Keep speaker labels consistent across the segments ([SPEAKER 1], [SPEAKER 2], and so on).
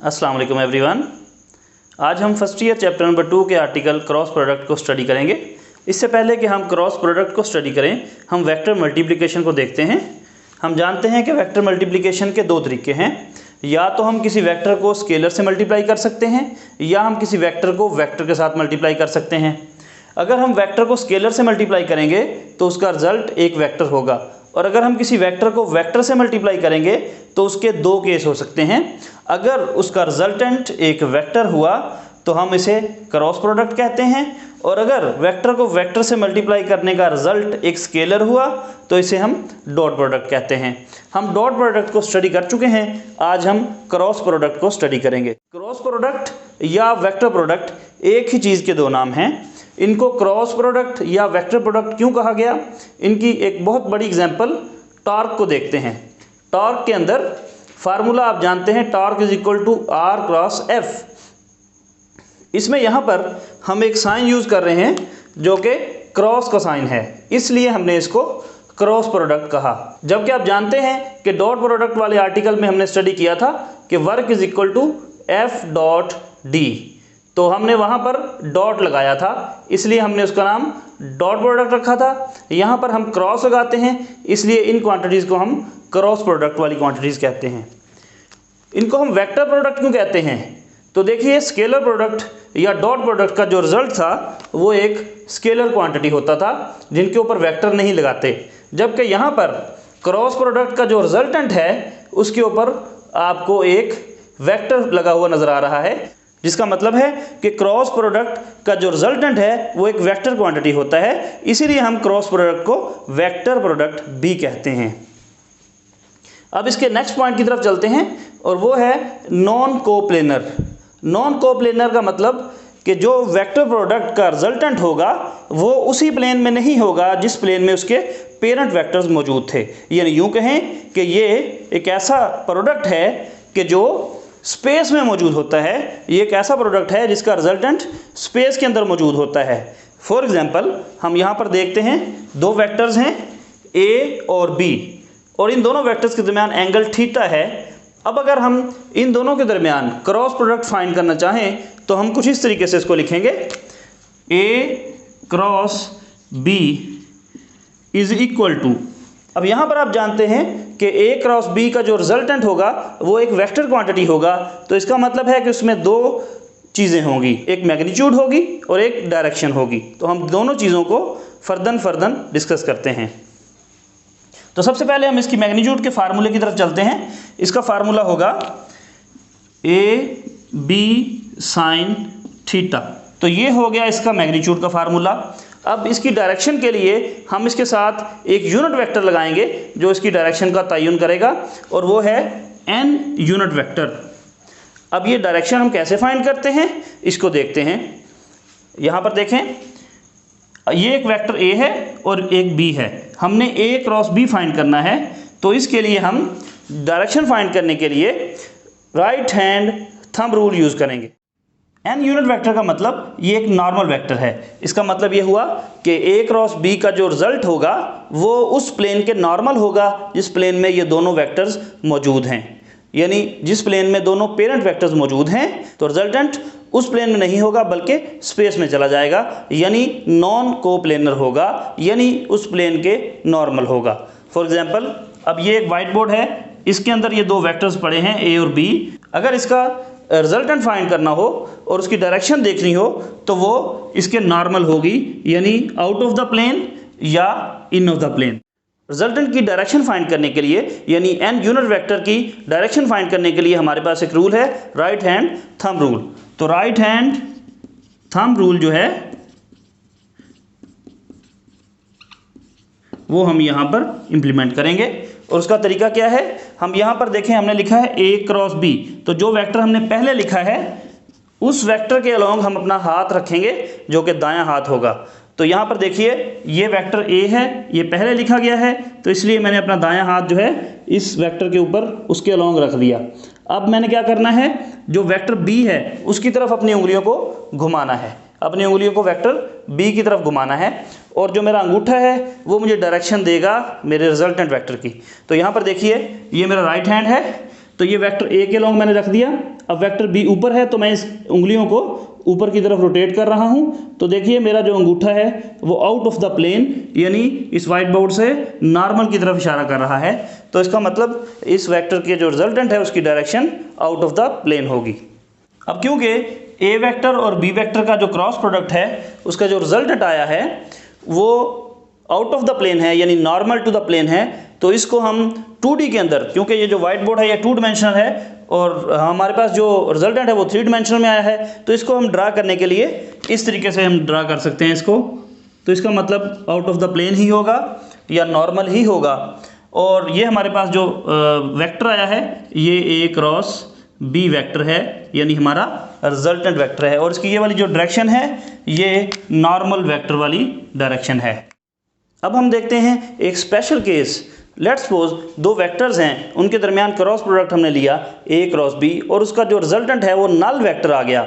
[SPEAKER 1] अस्सलाम वालेकुम एवरीवन। आज हम फर्स्ट ईयर चैप्टर नंबर 2 के आर्टिकल क्रॉस प्रोडक्ट को स्टडी करेंगे। इससे पहले कि हम क्रॉस प्रोडक्ट को स्टडी करें, हम वेक्टर मल्टीप्लिकेशन को देखते हैं। हम जानते हैं कि वेक्टर मल्टीप्लिकेशन के दो तरीके हैं। या तो हम किसी वेक्टर को स्केलर से मल्टीप्लाई कर सकते हैं या हम किसी वेक्टर को वेक्टर के साथ मल्टीप्लाई कर सकते हैं। अगर हम वेक्टर को स्केलर से मल्टीप्लाई करेंगे तो उसका रिजल्ट एक वेक्टर होगा, और अगर हम किसी वेक्टर को वेक्टर से मल्टीप्लाई करेंगे तो उसके दो केस हो सकते हैं। अगर उसका रिजल्टेंट एक वेक्टर हुआ तो हम इसे क्रॉस प्रोडक्ट कहते हैं, और अगर वेक्टर को वेक्टर से मल्टीप्लाई करने का रिजल्ट एक स्केलर हुआ तो इसे हम डॉट प्रोडक्ट कहते हैं। हम डॉट प्रोडक्ट को स्टडी कर चुके हैं, आज हम क्रॉस प्रोडक्ट को स्टडी करेंगे। क्रॉस प्रोडक्ट या वेक्टर प्रोडक्ट एक ही चीज़ के दो नाम हैं। इनको क्रॉस प्रोडक्ट या वेक्टर प्रोडक्ट क्यों कहा गया, इनकी एक बहुत बड़ी एग्जांपल टॉर्क को देखते हैं। टॉर्क के अंदर फार्मूला आप जानते हैं, torque is equal to R cross F. इसमें यहाँ पर हम एक साइन यूज़ कर रहे हैं जो कि क्रॉस का साइन है, इसलिए हमने इसको क्रॉस प्रोडक्ट कहा। जबकि आप जानते हैं कि डॉट प्रोडक्ट वाले आर्टिकल में हमने स्टडी किया था कि work is equal to F dot D, तो हमने वहाँ पर डॉट लगाया था, इसलिए हमने उसका नाम डॉट प्रोडक्ट रखा था। यहाँ पर हम क्रॉस लगाते हैं, इसलिए इन क्वांटिटीज़ को हम क्रॉस प्रोडक्ट वाली क्वांटिटीज़ कहते हैं। इनको हम वेक्टर प्रोडक्ट क्यों कहते हैं, तो देखिए स्केलर प्रोडक्ट या डॉट प्रोडक्ट का जो रिजल्ट था वो एक स्केलर क्वांटिटी होता था जिनके ऊपर वेक्टर नहीं लगाते, जबकि यहाँ पर क्रॉस प्रोडक्ट का जो रिजल्टेंट है उसके ऊपर आपको एक वेक्टर लगा हुआ नज़र आ रहा है, जिसका मतलब है कि क्रॉस प्रोडक्ट का जो रिजल्टेंट है वो एक वेक्टर क्वांटिटी होता है, इसीलिए हम क्रॉस प्रोडक्ट को वेक्टर प्रोडक्ट भी कहते हैं। अब इसके नेक्स्ट पॉइंट की तरफ चलते हैं, और वो है नॉन कोप्लेनर। नॉन कोप्लेनर का मतलब कि जो वेक्टर प्रोडक्ट का रिजल्टेंट होगा वो उसी प्लेन में नहीं होगा जिस प्लेन में उसके पेरेंट वेक्टर्स मौजूद थे। यानी यूँ कहें कि ये एक ऐसा प्रोडक्ट है कि जो स्पेस में मौजूद होता है, ये एक ऐसा प्रोडक्ट है जिसका रिजल्टेंट स्पेस के अंदर मौजूद होता है। फॉर एग्जांपल हम यहाँ पर देखते हैं दो वेक्टर्स हैं ए और बी, और इन दोनों वेक्टर्स के दरमियान एंगल थीटा है। अब अगर हम इन दोनों के दरमियान क्रॉस प्रोडक्ट फाइंड करना चाहें तो हम कुछ इस तरीके से इसको लिखेंगे, A cross B is equal to. अब यहाँ पर आप जानते हैं कि ए क्रॉस बी का जो रिजल्टेंट होगा वो एक वेक्टर क्वांटिटी होगा, तो इसका मतलब है कि उसमें दो चीज़ें होंगी, एक मैग्नीट्यूड होगी और एक डायरेक्शन होगी। तो हम दोनों चीज़ों को फर्दन डिस्कस करते हैं। तो सबसे पहले हम इसकी मैग्नीट्यूड के फार्मूले की तरफ चलते हैं। इसका फार्मूला होगा ए बी साइन थीटा, तो ये हो गया इसका मैग्नीट्यूड का फार्मूला। अब इसकी डायरेक्शन के लिए हम इसके साथ एक यूनिट वेक्टर लगाएंगे जो इसकी डायरेक्शन का तयन करेगा, और वो है एन यूनिट वेक्टर। अब ये डायरेक्शन हम कैसे फाइंड करते हैं इसको देखते हैं। यहाँ पर देखें, ये एक वेक्टर ए है और एक बी है, हमने ए क्रॉस बी फाइंड करना है, तो इसके लिए हम डायरेक्शन फाइंड करने के लिए right hand thumb rule use करेंगे। एन यूनिट वेक्टर का मतलब ये एक नॉर्मल वेक्टर है। इसका मतलब ये हुआ कि ए क्रॉस बी का जो रिजल्ट होगा वो उस प्लेन के नॉर्मल होगा जिस प्लेन में ये दोनों वेक्टर्स मौजूद हैं। यानी जिस प्लेन में दोनों पेरेंट वेक्टर्स मौजूद हैं तो रिजल्टेंट उस प्लेन में नहीं होगा बल्कि स्पेस में चला जाएगा, यानी नॉन कोप्लेनर होगा, यानी उस प्लेन के नॉर्मल होगा। फॉर एग्जांपल अब ये एक वाइट बोर्ड है, इसके अंदर ये दो वेक्टर्स पड़े हैं ए और बी। अगर इसका रिजल्टेंट फाइंड करना हो और उसकी डायरेक्शन देखनी हो तो वो इसके नॉर्मल होगी, यानी आउट ऑफ द प्लेन या इन ऑफ द प्लेन। रिजल्टेंट की डायरेक्शन फाइंड करने के लिए यानी एन यूनिट वेक्टर की डायरेक्शन फाइंड करने के लिए हमारे पास एक रूल है, राइट हैंड थंब रूल। तो राइट हैंड थंब रूल जो है वो हम यहाँ पर इंप्लीमेंट करेंगे, और उसका तरीका क्या है, हम यहाँ पर देखें हमने लिखा है ए क्रॉस बी, तो जो वेक्टर हमने पहले लिखा है उस वेक्टर के अलोंग हम अपना हाथ रखेंगे जो कि दायां हाथ होगा। तो यहाँ पर देखिए ये वेक्टर ए है, ये पहले लिखा गया है, तो इसलिए मैंने अपना दायां हाथ जो है इस वेक्टर के ऊपर उसके अलोंग रख दिया। अब मैंने क्या करना है, जो वेक्टर बी है उसकी तरफ अपनी उंगलियों को घुमाना है, अपनी उंगलियों को वेक्टर बी की तरफ घुमाना है, और जो मेरा अंगूठा है वो मुझे डायरेक्शन देगा मेरे रिजल्टेंट वेक्टर की। तो यहाँ पर देखिए ये मेरा राइट हैंड है, तो ये वेक्टर ए के लॉन्ग मैंने रख दिया। अब वेक्टर बी ऊपर है तो मैं इस उंगलियों को ऊपर की तरफ रोटेट कर रहा हूँ। तो देखिए मेरा जो अंगूठा है वो आउट ऑफ द प्लेन यानी इस वाइट बोर्ड से नॉर्मल की तरफ इशारा कर रहा है। तो इसका मतलब इस वेक्टर के जो रिजल्टेंट है उसकी direction out of the plane होगी। अब क्योंकि ए वेक्टर और बी वेक्टर का जो क्रॉस प्रोडक्ट है उसका जो रिजल्टेंट आया है वो आउट ऑफ द प्लेन है यानी नॉर्मल टू द प्लेन है, तो इसको हम 2D के अंदर, क्योंकि ये जो वाइट बोर्ड है ये 2 डायमेंशनल है और हमारे पास जो रिजल्टेंट है वो 3 डायमेंशनल में आया है, तो इसको हम ड्रा करने के लिए इस तरीके से हम ड्रा कर सकते हैं इसको। तो इसका मतलब आउट ऑफ द प्लेन ही होगा या नॉर्मल ही होगा। और ये हमारे पास जो वेक्टर आया है ये ए क्रॉस बी वेक्टर है यानी हमारा रिजल्टेंट वेक्टर है, और इसकी ये वाली जो डायरेक्शन है ये नॉर्मल वेक्टर वाली डायरेक्शन है। अब हम देखते हैं एक स्पेशल केस। लेट्स सपोज दो वेक्टर्स हैं, उनके दरमियान क्रॉस प्रोडक्ट हमने लिया ए क्रॉस बी और उसका जो रिजल्टेंट है वो नल वेक्टर आ गया,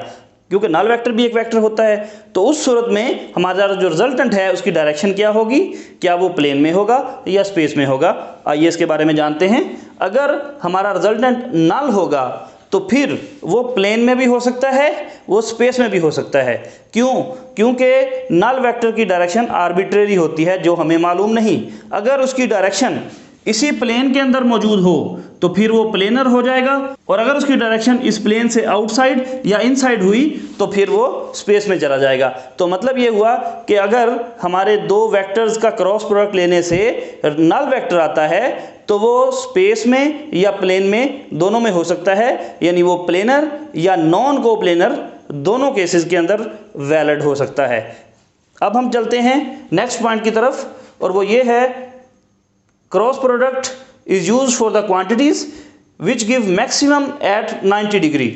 [SPEAKER 1] क्योंकि नल वेक्टर भी एक वेक्टर होता है। तो उस सूरत में हमारा जो रिजल्टेंट है उसकी डायरेक्शन क्या होगी, क्या वो प्लेन में होगा या स्पेस में होगा। आइए इसके बारे में जानते हैं। अगर हमारा रिजल्टेंट नल होगा तो फिर वो प्लेन में भी हो सकता है, वो स्पेस में भी हो सकता है। क्यों? क्योंकि नल वेक्टर की डायरेक्शन आर्बिट्रेरी होती है जो हमें मालूम नहीं। अगर उसकी डायरेक्शन इसी प्लेन के अंदर मौजूद हो तो फिर वो प्लेनर हो जाएगा, और अगर उसकी डायरेक्शन इस प्लेन से आउटसाइड या इनसाइड हुई तो फिर वो स्पेस में चला जाएगा। तो मतलब ये हुआ कि अगर हमारे दो वेक्टर्स का क्रॉस प्रोडक्ट लेने से नल वेक्टर आता है तो वो स्पेस में या प्लेन में दोनों में हो सकता है, यानी वो प्लेनर या नॉन कोप्लेनर दोनों केसेस के अंदर वैलिड हो सकता है। अब हम चलते हैं नेक्स्ट पॉइंट की तरफ, और वो ये है cross product is used for the quantities which give maximum at 90 degree.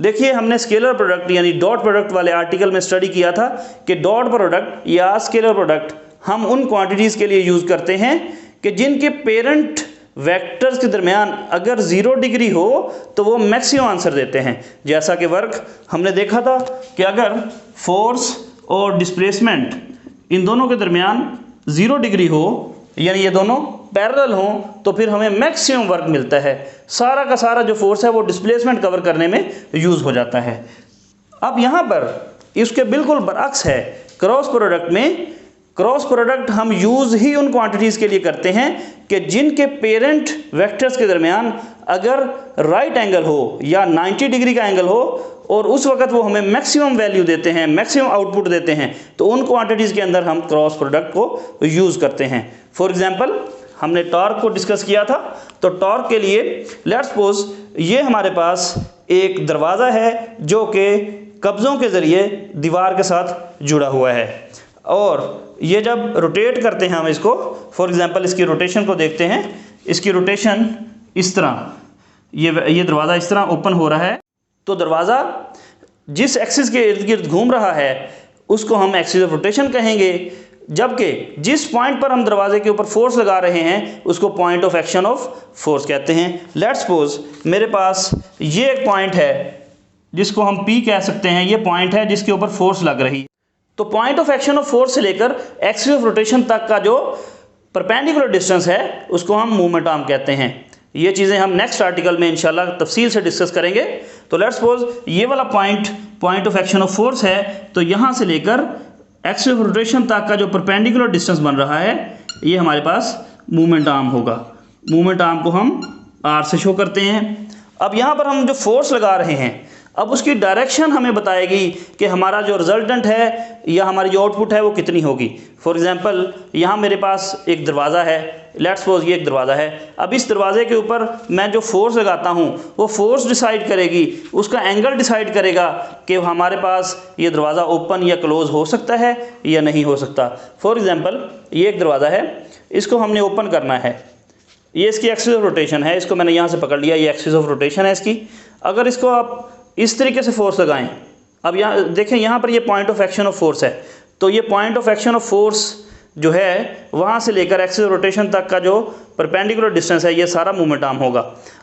[SPEAKER 1] देखिए हमने स्केलर प्रोडक्ट यानी डॉट प्रोडक्ट वाले आर्टिकल में स्टडी किया था कि डॉट प्रोडक्ट या स्केलर प्रोडक्ट हम उन क्वांटिटीज़ के लिए यूज़ करते हैं कि जिनके पेरेंट वेक्टर्स के दरमियान अगर 0 डिग्री हो तो वो मैक्सिमम आंसर देते हैं। जैसा कि वर्क हमने देखा था कि अगर फोर्स और डिस्प्लेसमेंट इन दोनों के दरमियान 0 डिग्री हो यानी ये दोनों पैरेलल हों तो फिर हमें मैक्सिमम वर्क मिलता है। सारा का सारा जो फोर्स है वो डिस्प्लेसमेंट कवर करने में यूज़ हो जाता है। अब यहाँ पर इसके बिल्कुल बरअक्स है, क्रॉस प्रोडक्ट में क्रॉस प्रोडक्ट हम यूज़ ही उन क्वांटिटीज़ के लिए करते हैं कि जिनके पेरेंट वेक्टर्स के दरमियान अगर राइट एंगल हो या 90 डिग्री का एंगल हो और उस वक्त वो हमें मैक्सिमम वैल्यू देते हैं, मैक्सिमम आउटपुट देते हैं, तो उन क्वांटिटीज़ के अंदर हम क्रॉस प्रोडक्ट को यूज़ करते हैं। फॉर एग्जांपल हमने टॉर्क को डिस्कस किया था, तो टॉर्क के लिए लेट्स सपोज ये हमारे पास एक दरवाज़ा है जो कि कब्ज़ों के ज़रिए दीवार के साथ जुड़ा हुआ है, और ये जब रोटेट करते हैं हम इसको, फॉर एग्जांपल इसकी रोटेशन को देखते हैं। इसकी रोटेशन इस तरह, ये दरवाज़ा इस तरह ओपन हो रहा है, तो दरवाज़ा जिस एक्सिस के इर्द गिर्द घूम रहा है उसको हम एक्सिस ऑफ रोटेशन कहेंगे, जबकि जिस पॉइंट पर हम दरवाजे के ऊपर फोर्स लगा रहे हैं उसको point of action of force कहते हैं। लेट्स सपोज मेरे पास ये एक पॉइंट है जिसको हम P कह सकते हैं, ये पॉइंट है जिसके ऊपर फोर्स लग रही है। तो point of action of force से लेकर एक्सिस ऑफ रोटेशन तक का जो परपेंडिकुलर डिस्टेंस है उसको हम मूवमेंट आर्म कहते हैं। ये चीज़ें हम नेक्स्ट आर्टिकल में इंशाल्लाह तफसील से डिस्कस करेंगे। तो लेट्स सपोज ये वाला point of action of force है, तो यहाँ से लेकर एक्सिस ऑफ रोटेशन तक का जो परपेंडिकुलर डिस्टेंस बन रहा है ये हमारे पास मूवमेंट आर्म होगा। मूवमेंट आर्म को हम R से शो करते हैं। अब यहाँ पर हम जो फोर्स लगा रहे हैं अब उसकी डायरेक्शन हमें बताएगी कि हमारा जो रिजल्टेंट है या हमारी जो आउटपुट है वो कितनी होगी। फॉर एग्जांपल यहाँ मेरे पास एक दरवाज़ा है, लेट्स सपोज ये एक दरवाज़ा है। अब इस दरवाजे के ऊपर मैं जो फोर्स लगाता हूँ वो फोर्स डिसाइड करेगी, उसका एंगल डिसाइड करेगा कि हमारे पास ये दरवाज़ा ओपन या क्लोज हो सकता है या नहीं हो सकता। फॉर एग्जांपल ये एक दरवाज़ा है, इसको हमने ओपन करना है, ये इसकी एक्सिस ऑफ रोटेशन है, इसको मैंने यहाँ से पकड़ लिया, ये एक्सिस ऑफ रोटेशन है इसकी। अगर इसको आप इस तरीके से फोर्स लगाएं, अब यहाँ देखें यहाँ पर ये point of action of force है, तो ये point of action of force जो है वहाँ से लेकर एक्सिस ऑफ रोटेशन तक का जो परपेंडिकुलर डिस्टेंस है ये सारा मूवमेंट आर्म होगा।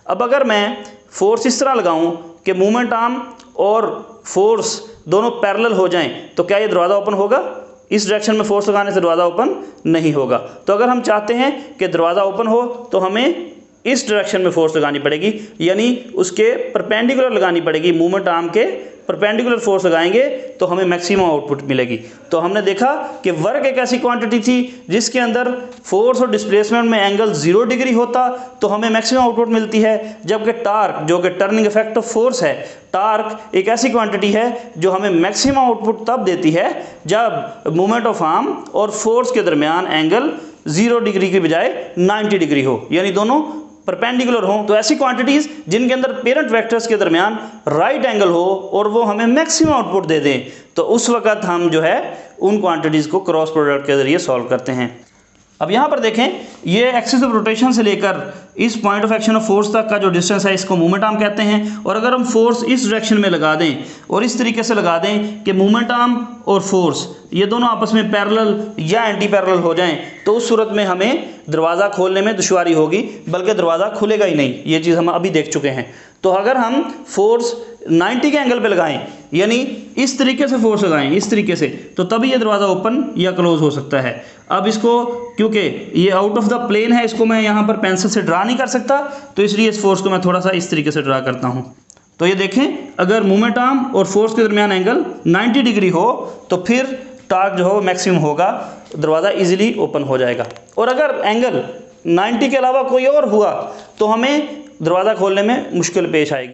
[SPEAKER 1] अब अगर मैं फोर्स इस तरह लगाऊं कि मूवमेंट आर्म और फोर्स दोनों पैरेलल हो जाएं तो क्या ये दरवाज़ा ओपन होगा? इस डायरेक्शन में फोर्स लगाने से दरवाज़ा ओपन नहीं होगा। तो अगर हम चाहते हैं कि दरवाज़ा ओपन हो तो हमें इस डायरेक्शन में फोर्स लगानी पड़ेगी, यानी उसके परपेंडिकुलर लगानी पड़ेगी। मूवमेंट आर्म के परपेंडिकुलर फोर्स लगाएंगे तो हमें मैक्सिमम आउटपुट मिलेगी। तो हमने देखा कि वर्क एक ऐसी क्वांटिटी थी जिसके अंदर फोर्स और डिस्प्लेसमेंट में एंगल 0 डिग्री होता तो हमें मैक्सिमम आउटपुट मिलती है, जबकि टार्क जो कि टर्निंग इफेक्ट ऑफ फोर्स है, टार्क एक ऐसी क्वांटिटी है जो हमें मैक्सिमम आउटपुट तब देती है जब मूवमेंट ऑफ आर्म और फोर्स के दरमियान एंगल 0 डिग्री की बजाय 90 डिग्री हो, यानी दोनों परपेंडिकुलर हो। तो ऐसी क्वांटिटीज जिनके अंदर पेरेंट वेक्टर्स के दरमियान राइट एंगल हो और वो हमें मैक्सिमम आउटपुट दे दें, तो उस वक्त हम जो है उन क्वांटिटीज को क्रॉस प्रोडक्ट के जरिए सॉल्व करते हैं। अब यहाँ पर देखें, ये एक्सिस ऑफ रोटेशन से लेकर इस point of action of force तक का जो डिस्टेंस है इसको मूवमेंट आर्म कहते हैं। और अगर हम फोर्स इस डायरेक्शन में लगा दें और इस तरीके से लगा दें कि मूवमेंट आर्म और फोर्स ये दोनों आपस में पैरेलल या एंटी पैरेलल हो जाएं, तो उस सूरत में हमें दरवाज़ा खोलने में दुश्वारी होगी, बल्कि दरवाज़ा खुलेगा ही नहीं। ये चीज़ हम अभी देख चुके हैं। तो अगर हम फोर्स 90 के एंगल पे लगाएं, यानी इस तरीके से फोर्स लगाएं, इस तरीके से, तो तभी ये दरवाज़ा ओपन या क्लोज हो सकता है। अब इसको, क्योंकि ये आउट ऑफ द प्लेन है, इसको मैं यहाँ पर पेंसिल से ड्रा नहीं कर सकता, तो इसलिए इस फोर्स को मैं थोड़ा सा इस तरीके से ड्रा करता हूँ। तो ये देखें, अगर मूवमेंट आर्म और फोर्स के दरमियान एंगल 90 डिग्री हो तो फिर टार्क जो हो मैक्सिमम होगा, दरवाज़ा इजीली ओपन हो जाएगा। और अगर एंगल 90 के अलावा कोई और हुआ तो हमें दरवाज़ा खोलने में मुश्किल पेश आएगी।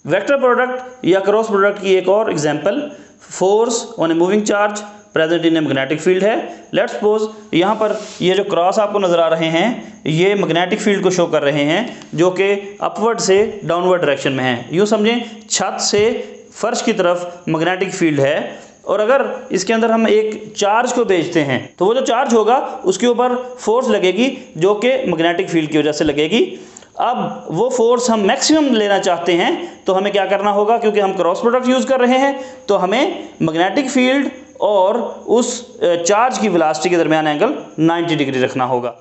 [SPEAKER 1] वेक्टर प्रोडक्ट या क्रॉस प्रोडक्ट की एक और example, force on a moving charge present in a magnetic field है। लेट्स सपोज यहाँ पर ये जो क्रॉस आपको नज़र आ रहे हैं, ये मैग्नेटिक फील्ड को शो कर रहे हैं जो कि अपवर्ड से डाउनवर्ड डायरेक्शन में है। यूँ समझें, छत से फर्श की तरफ मैग्नेटिक फील्ड है, और अगर इसके अंदर हम एक चार्ज को भेजते हैं तो वो जो चार्ज होगा उसके ऊपर फोर्स लगेगी जो कि मैग्नेटिक फील्ड की वजह से लगेगी। अब वो फोर्स हम मैक्सिमम लेना चाहते हैं तो हमें क्या करना होगा, क्योंकि हम क्रॉस प्रोडक्ट यूज़ कर रहे हैं, तो हमें मैग्नेटिक फील्ड और उस चार्ज की वेलोसिटी के दरमियान एंगल 90 डिग्री रखना होगा।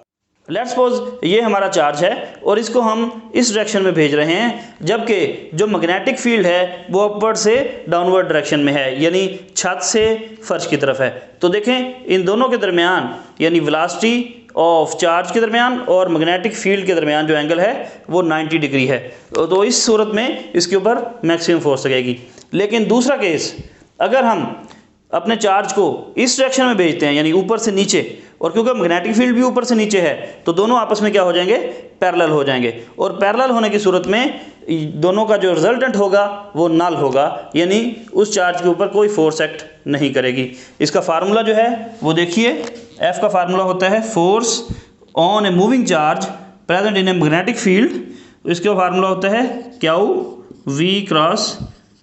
[SPEAKER 1] लेट्स सपोज ये हमारा चार्ज है और इसको हम इस डायरेक्शन में भेज रहे हैं, जबकि जो मैग्नेटिक फील्ड है वो अपवर्ड से डाउनवर्ड डायरेक्शन में है, यानी छत से फर्श की तरफ है। तो देखें, इन दोनों के दरमियान, यानी वेलोसिटी ऑफ चार्ज के दरमियान और मैग्नेटिक फील्ड के दरमियान जो एंगल है वो 90 डिग्री है। तो इस सूरत में इसके ऊपर मैक्सिमम फोर्स लगेगी। लेकिन दूसरा केस, अगर हम अपने चार्ज को इस डायरेक्शन में भेजते हैं, यानी ऊपर से नीचे, और क्योंकि मैग्नेटिक फील्ड भी ऊपर से नीचे है तो दोनों आपस में क्या हो जाएंगे, पैरेलल हो जाएंगे। और पैरेलल होने की सूरत में दोनों का जो रिजल्टेंट होगा वो नल होगा, यानी उस चार्ज के ऊपर कोई फोर्स एक्ट नहीं करेगी। इसका फार्मूला जो है वो देखिए, एफ का फार्मूला होता है force on a moving charge present in a magnetic field. इसका फार्मूला होता है क्यू वी क्रॉस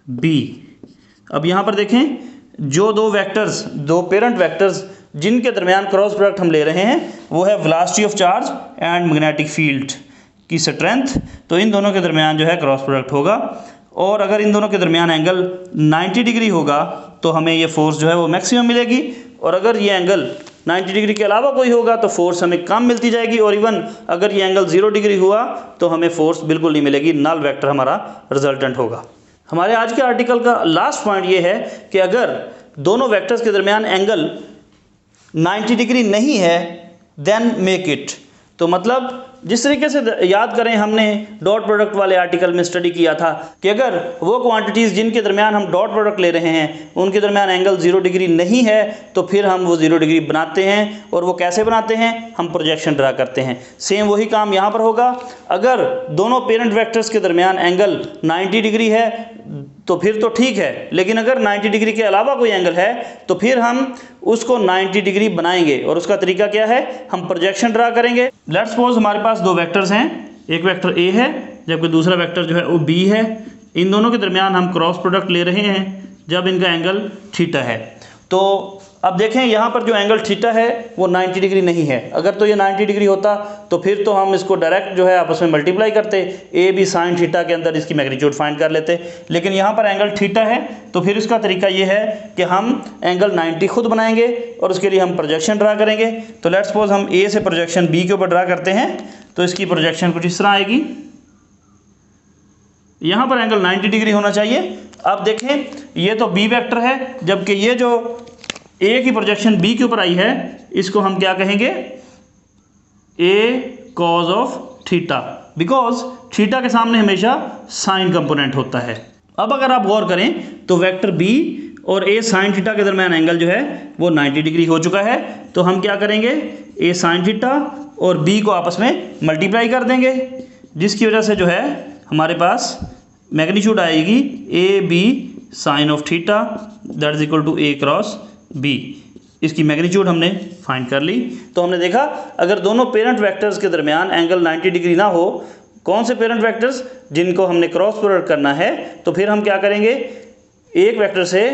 [SPEAKER 1] बी। अब यहाँ पर देखें, जो दो पेरेंट वेक्टर्स जिनके दरमियान क्रॉस प्रोडक्ट हम ले रहे हैं वो है velocity of charge and magnetic field की स्ट्रेंथ। तो इन दोनों के दरमियान जो है क्रॉस प्रोडक्ट होगा, और अगर इन दोनों के दरमियान एंगल 90 डिग्री होगा तो हमें ये फोर्स जो है वो मैक्सिमम मिलेगी। और अगर ये एंगल 90 डिग्री के अलावा कोई होगा तो फोर्स हमें कम मिलती जाएगी। और इवन अगर ये एंगल 0 डिग्री हुआ तो हमें फोर्स बिल्कुल नहीं मिलेगी, नल वेक्टर हमारा रिजल्टेंट होगा। हमारे आज के आर्टिकल का लास्ट पॉइंट ये है कि अगर दोनों वेक्टर्स के दरमियान एंगल 90 डिग्री नहीं है देन मेक इट। तो मतलब जिस तरीके से याद करें, हमने डॉट प्रोडक्ट वाले आर्टिकल में स्टडी किया था कि अगर वो क्वांटिटीज़ जिनके दरमियान हम डॉट प्रोडक्ट ले रहे हैं उनके दरमियान एंगल 0 डिग्री नहीं है तो फिर हम वो 0 डिग्री बनाते हैं। और वो कैसे बनाते हैं, हम प्रोजेक्शन ड्रा करते हैं। सेम वही काम यहाँ पर होगा। अगर दोनों पेरेंट वेक्टर्स के दरमियान एंगल 90 डिग्री है तो फिर तो ठीक है, लेकिन अगर 90 डिग्री के अलावा कोई एंगल है तो फिर हम उसको 90 डिग्री बनाएंगे। और उसका तरीका क्या है, हम प्रोजेक्शन ड्रा करेंगे। लेट्स सपोज हमारे पास दो वेक्टर्स हैं, एक वेक्टर ए है जबकि दूसरा वेक्टर जो है वो बी है। इन दोनों के दरमियान हम क्रॉस प्रोडक्ट ले रहे हैं जब इनका एंगल थीटा है। तो अब देखें, यहाँ पर जो एंगल थीटा है वो 90 डिग्री नहीं है। अगर तो ये 90 डिग्री होता तो फिर तो हम इसको डायरेक्ट जो है आपस में मल्टीप्लाई करते, ए बी साइन थीटा के अंदर इसकी मैग्नीट्यूड फाइंड कर लेते। लेकिन यहाँ पर एंगल थीटा है तो फिर इसका तरीका ये है कि हम एंगल 90 खुद बनाएंगे और उसके लिए हम प्रोजेक्शन ड्रा करेंगे। तो लेट्स सपोज हम ए से प्रोजेक्शन बी के ऊपर ड्रा करते हैं, तो इसकी प्रोजेक्शन कुछ इस तरह आएगी। यहाँ पर एंगल 90 डिग्री होना चाहिए। अब देखें, ये तो बी वेक्टर है, जबकि ये जो ए की प्रोजेक्शन बी के ऊपर आई है इसको हम क्या कहेंगे, A cos of theta, because theta के सामने हमेशा साइन कंपोनेंट होता है। अब अगर आप गौर करें तो वेक्टर बी और ए साइन थीटा के दरमियान एंगल जो है वो 90 डिग्री हो चुका है। तो हम क्या करेंगे, ए साइन थीटा और बी को आपस में मल्टीप्लाई कर देंगे, जिसकी वजह से जो है हमारे पास मैग्नीट्यूड आएगी A B sine of theta that is equal to A cross B. इसकी मैग्नीट्यूड हमने फाइंड कर ली। तो हमने देखा अगर दोनों पेरेंट वेक्टर्स के दरमियान एंगल 90 डिग्री ना हो, कौन से पेरेंट वेक्टर्स जिनको हमने क्रॉस प्रोडक्ट करना है, तो फिर हम क्या करेंगे, एक वेक्टर से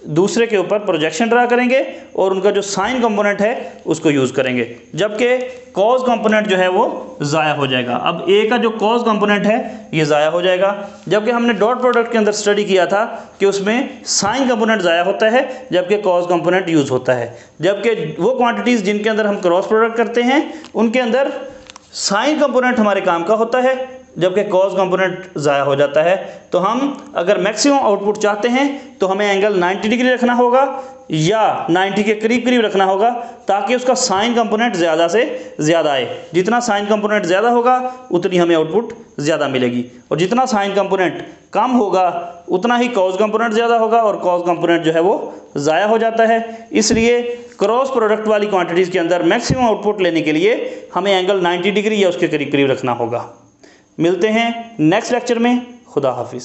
[SPEAKER 1] दूसरे के ऊपर प्रोजेक्शन ड्रा करेंगे और उनका जो साइन कंपोनेंट है उसको यूज़ करेंगे, जबकि कॉज कंपोनेंट जो है वो ज़ाया हो जाएगा। अब ए का जो कॉज कंपोनेंट है ये ज़ाया हो जाएगा, जबकि हमने डॉट प्रोडक्ट के अंदर स्टडी किया था कि उसमें साइन कंपोनेंट ज़ाया होता है जबकि कॉज कंपोनेंट यूज़ होता है। जबकि वो क्वांटिटीज़ जिनके अंदर हम क्रॉस प्रोडक्ट करते हैं उनके अंदर साइन कंपोनेंट हमारे काम का होता है जबकि कॉज कंपोनेंट ज़ाया हो जाता है। तो हम अगर मैक्सिमम आउटपुट चाहते हैं तो हमें एंगल 90 डिग्री रखना होगा या 90 के करीब करीब रखना होगा, ताकि उसका साइन कंपोनेंट ज़्यादा से ज़्यादा आए। जितना साइन कंपोनेंट ज़्यादा होगा उतनी हमें आउटपुट ज़्यादा मिलेगी, और जितना साइन कंपोनेंट कम होगा उतना ही कॉज कंपोनेंट ज़्यादा होगा, और कॉज कंपोनेंट जो है वो ज़ाया हो जाता है। इसलिए क्रॉस प्रोडक्ट वाली क्वांटिटीज़ के अंदर मैक्सिमम आउटपुट लेने के लिए हमें एंगल 90 डिग्री या उसके करीब करीब रखना होगा। मिलते हैं नेक्स्ट लेक्चर में। खुदा हाफिज़।